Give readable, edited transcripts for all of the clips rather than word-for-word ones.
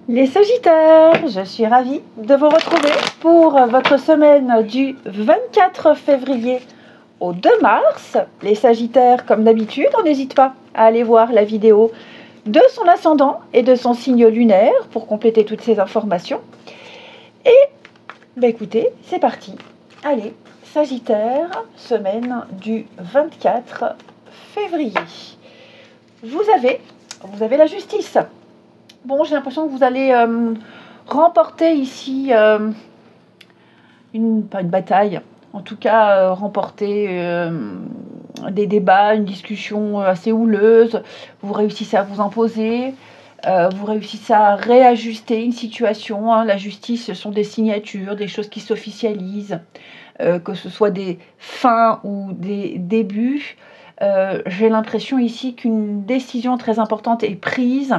Les Sagittaires, je suis ravie de vous retrouver pour votre semaine du 24 février au 2 mars. Les Sagittaires, comme d'habitude, on n'hésite pas à aller voir la vidéo de son ascendant et de son signe lunaire pour compléter toutes ces informations. Et, écoutez, c'est parti. Allez, Sagittaire, semaine du 24 février. Vous avez la justice. Bon, j'ai l'impression que vous allez remporter ici, pas une bataille, en tout cas remporter des débats, une discussion assez houleuse. Vous réussissez à vous imposer, vous réussissez à réajuster une situation. Hein. La justice, ce sont des signatures, des choses qui s'officialisent, que ce soit des fins ou des débuts. J'ai l'impression ici qu'une décision très importante est prise,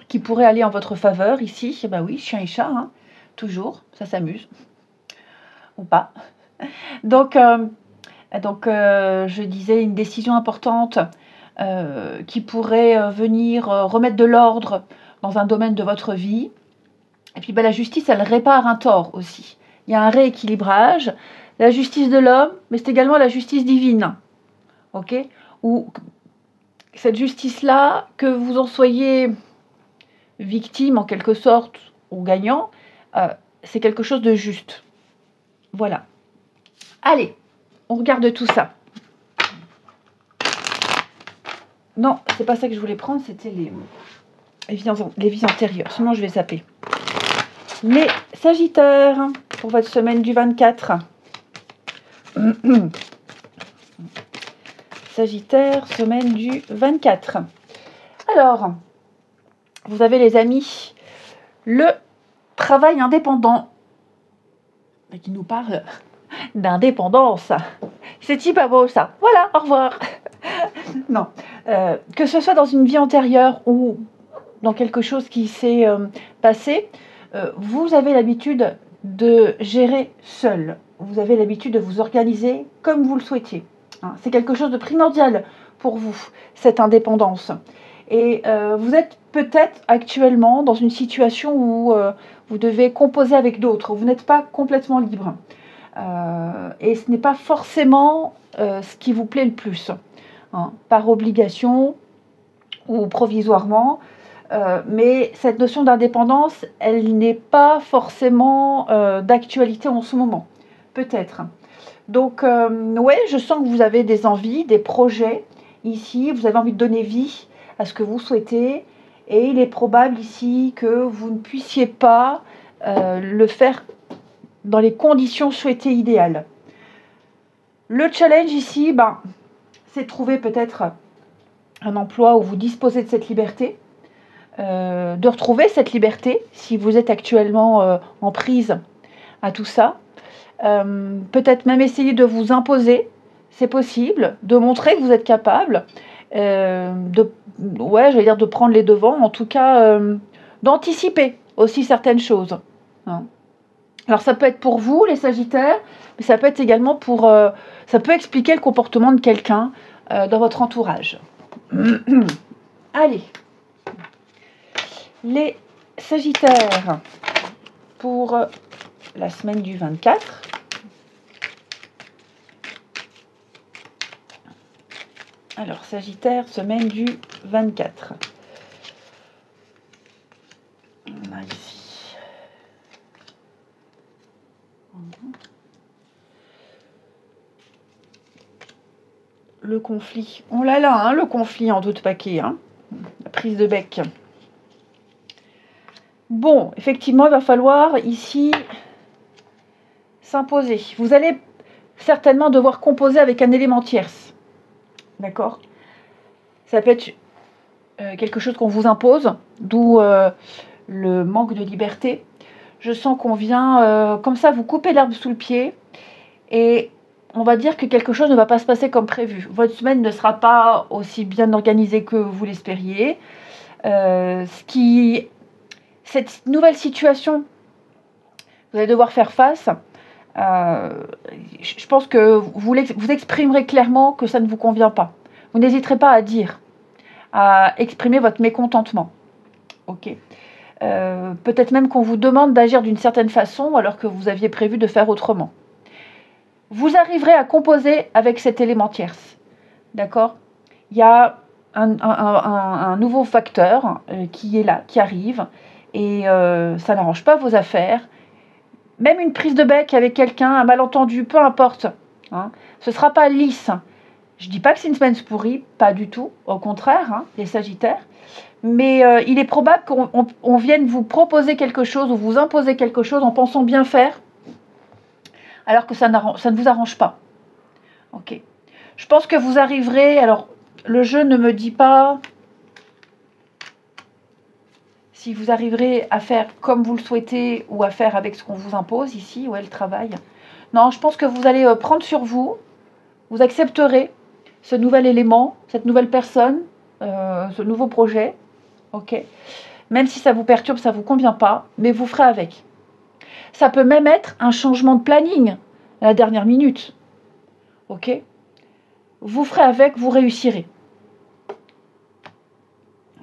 qui pourrait aller en votre faveur ici. Bah oui, chien et chat, hein, toujours, ça s'amuse. Ou pas. Donc, je disais une décision importante qui pourrait venir remettre de l'ordre dans un domaine de votre vie. Et puis la justice, elle répare un tort aussi. Il y a un rééquilibrage. La justice de l'homme, mais c'est également la justice divine. Ok ? Ou cette justice-là, que vous en soyez victime en quelque sorte ou gagnant, c'est quelque chose de juste. Voilà. Allez, on regarde tout ça. Non, c'est pas ça que je voulais prendre, c'était les vies antérieures. Sinon, je vais zapper. Les Sagittaires, pour votre semaine du 24. Sagittaire, semaine du 24. Alors, vous avez les amis, le travail indépendant, qui nous parle d'indépendance. C'est pas beau ça. Voilà, au revoir. Non, que ce soit dans une vie antérieure ou dans quelque chose qui s'est passé, vous avez l'habitude de gérer seul. Vous avez l'habitude de vous organiser comme vous le souhaitiez. Hein, c'est quelque chose de primordial pour vous, cette indépendance. Et vous êtes peut-être actuellement dans une situation où vous devez composer avec d'autres. Vous n'êtes pas complètement libre. Et ce n'est pas forcément ce qui vous plaît le plus. Hein, par obligation ou provisoirement. Mais cette notion d'indépendance, elle n'est pas forcément d'actualité en ce moment. Peut-être. Donc, ouais, je sens que vous avez des envies, des projets ici. Vous avez envie de donner vie à ce que vous souhaitez, et il est probable ici que vous ne puissiez pas le faire dans les conditions souhaitées idéales. Le challenge ici, c'est de trouver peut-être un emploi où vous disposez de cette liberté, de retrouver cette liberté si vous êtes actuellement en prise à tout ça. Peut-être même essayer de vous imposer, c'est possible, de montrer que vous êtes capable, de prendre les devants, en tout cas d'anticiper aussi certaines choses. Hein. Alors ça peut être pour vous les Sagittaires, mais ça peut être également ça peut expliquer le comportement de quelqu'un dans votre entourage. Allez, les Sagittaires pour la semaine du 24. Alors, Sagittaire, semaine du 24. On a ici. Le conflit. On l'a là, hein, le conflit en d'autres paquets. Hein. La prise de bec. Bon, effectivement, il va falloir ici s'imposer. Vous allez certainement devoir composer avec un élément tierce. D'accord ? Ça peut être quelque chose qu'on vous impose, d'où le manque de liberté. Je sens qu'on vient, comme ça, vous couper l'herbe sous le pied, et on va dire que quelque chose ne va pas se passer comme prévu. Votre semaine ne sera pas aussi bien organisée que vous l'espériez. Cette nouvelle situation, vous allez devoir faire face. Je pense que vous exprimerez clairement que ça ne vous convient pas. Vous n'hésiterez pas à exprimer votre mécontentement. Ok. Peut-être même qu'on vous demande d'agir d'une certaine façon alors que vous aviez prévu de faire autrement. Vous arriverez à composer avec cet élément tierce. D'accord? Il y a un nouveau facteur qui est là, qui arrive, et ça n'arrange pas vos affaires. Même une prise de bec avec quelqu'un, un malentendu, peu importe. Hein, ce ne sera pas lisse. Je ne dis pas que c'est une semaine pourrie, pas du tout. Au contraire, hein, les Sagittaires. Mais il est probable qu'on vienne vous proposer quelque chose ou vous imposer quelque chose en pensant bien faire, alors que ça ne vous arrange pas. Ok. Je pense que vous arriverez... Alors, le jeu ne me dit pas si vous arriverez à faire comme vous le souhaitez ou à faire avec ce qu'on vous impose ici, le travail. Non, je pense que vous allez prendre sur vous, vous accepterez ce nouvel élément, cette nouvelle personne, ce nouveau projet. Ok. Même si ça vous perturbe, ça ne vous convient pas, mais vous ferez avec. Ça peut même être un changement de planning à la dernière minute. Ok. Vous ferez avec, vous réussirez.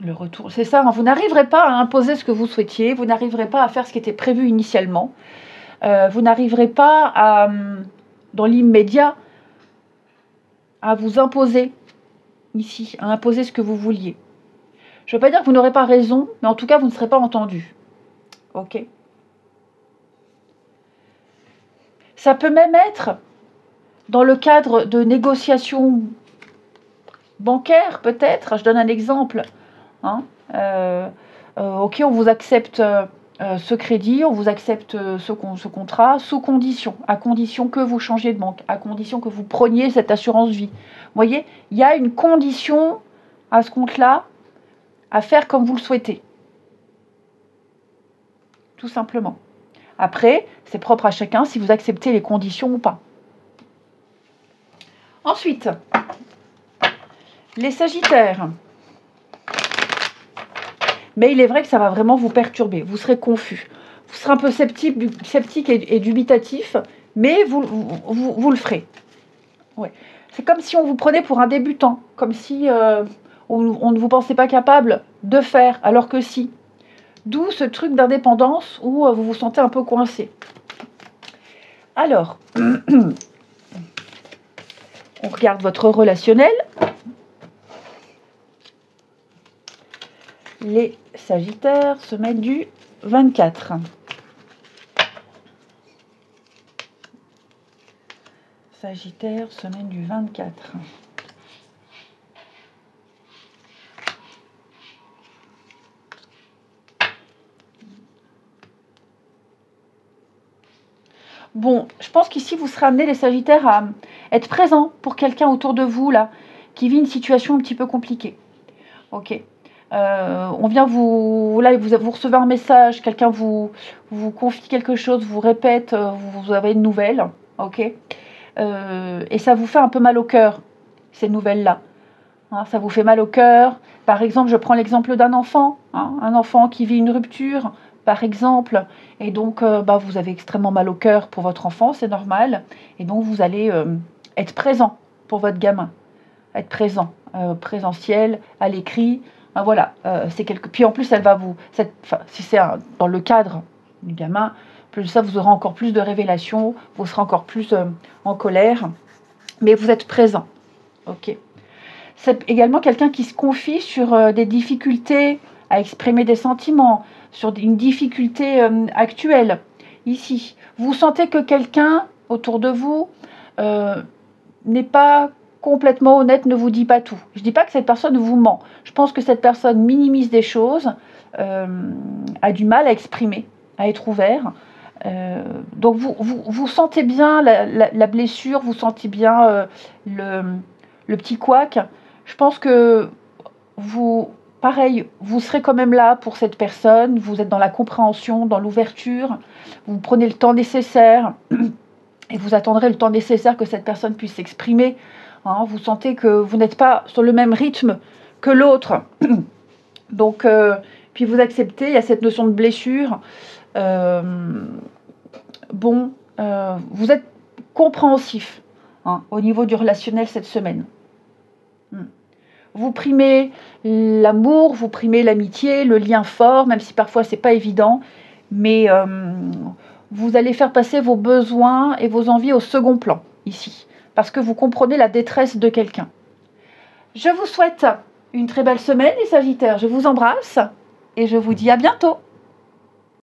Le retour, c'est ça, hein, vous n'arriverez pas à imposer ce que vous souhaitiez, vous n'arriverez pas à faire ce qui était prévu initialement, vous n'arriverez pas à, dans l'immédiat, à vous imposer ici, à imposer ce que vous vouliez. Je ne veux pas dire que vous n'aurez pas raison, mais en tout cas, vous ne serez pas entendu. Ok. Ça peut même être dans le cadre de négociations bancaires, peut-être. Je donne un exemple. Hein, ok, on vous accepte ce crédit, on vous accepte ce contrat sous condition, à condition que vous changiez de banque, à condition que vous preniez cette assurance vie. Vous voyez, il y a une condition à ce compte-là à faire comme vous le souhaitez. Tout simplement. Après, c'est propre à chacun si vous acceptez les conditions ou pas. Ensuite, les Sagittaires. Mais il est vrai que ça va vraiment vous perturber. Vous serez confus. Vous serez un peu sceptique et dubitatif, mais vous le ferez. Ouais. C'est comme si on vous prenait pour un débutant, comme si on ne vous pensait pas capable de faire, alors que si. D'où ce truc d'indépendance où vous vous sentez un peu coincé. Alors, on regarde votre relationnel. Les Sagittaires, semaine du 24. Sagittaire, semaine du 24. Bon, je pense qu'ici, vous serez amenés, les Sagittaires, à être présents pour quelqu'un autour de vous, là, qui vit une situation un petit peu compliquée. Ok. On vient vous... Là, vous recevez un message, quelqu'un vous confie quelque chose, vous répète, vous avez une nouvelle. Ok. Et ça vous fait un peu mal au cœur, ces nouvelles-là. Hein, ça vous fait mal au cœur. Par exemple, je prends l'exemple d'un enfant. Hein, un enfant qui vit une rupture, par exemple. Et donc, vous avez extrêmement mal au cœur pour votre enfant, c'est normal. Et donc, vous allez être présent pour votre gamin. Être présent, présentiel, à l'écrit. Voilà, c'est quelque... Puis en plus, elle va vous... si c'est dans le cadre du gamin, plus ça, vous aurez encore plus de révélations, vous serez encore plus en colère. Mais vous êtes présent. Ok. C'est également quelqu'un qui se confie sur des difficultés à exprimer des sentiments, sur une difficulté actuelle, ici. Vous sentez que quelqu'un autour de vous n'est pas complètement honnête, ne vous dit pas tout. Je ne dis pas que cette personne vous ment. Je pense que cette personne minimise des choses, a du mal à exprimer, à être ouvert. Donc vous sentez bien la blessure, vous sentez bien le petit couac. Je pense que pareil, vous serez quand même là pour cette personne, vous êtes dans la compréhension, dans l'ouverture, vous prenez le temps nécessaire et vous attendrez le temps nécessaire que cette personne puisse s'exprimer. Hein, vous sentez que vous n'êtes pas sur le même rythme que l'autre. Donc, puis vous acceptez, il y a cette notion de blessure. Vous êtes compréhensif au niveau du relationnel cette semaine. vous primez l'amour, vous primez l'amitié, le lien fort, même si parfois c'est pas évident, mais vous allez faire passer vos besoins et vos envies au second plan ici, parce que vous comprenez la détresse de quelqu'un. Je vous souhaite une très belle semaine les Sagittaires, je vous embrasse et je vous dis à bientôt.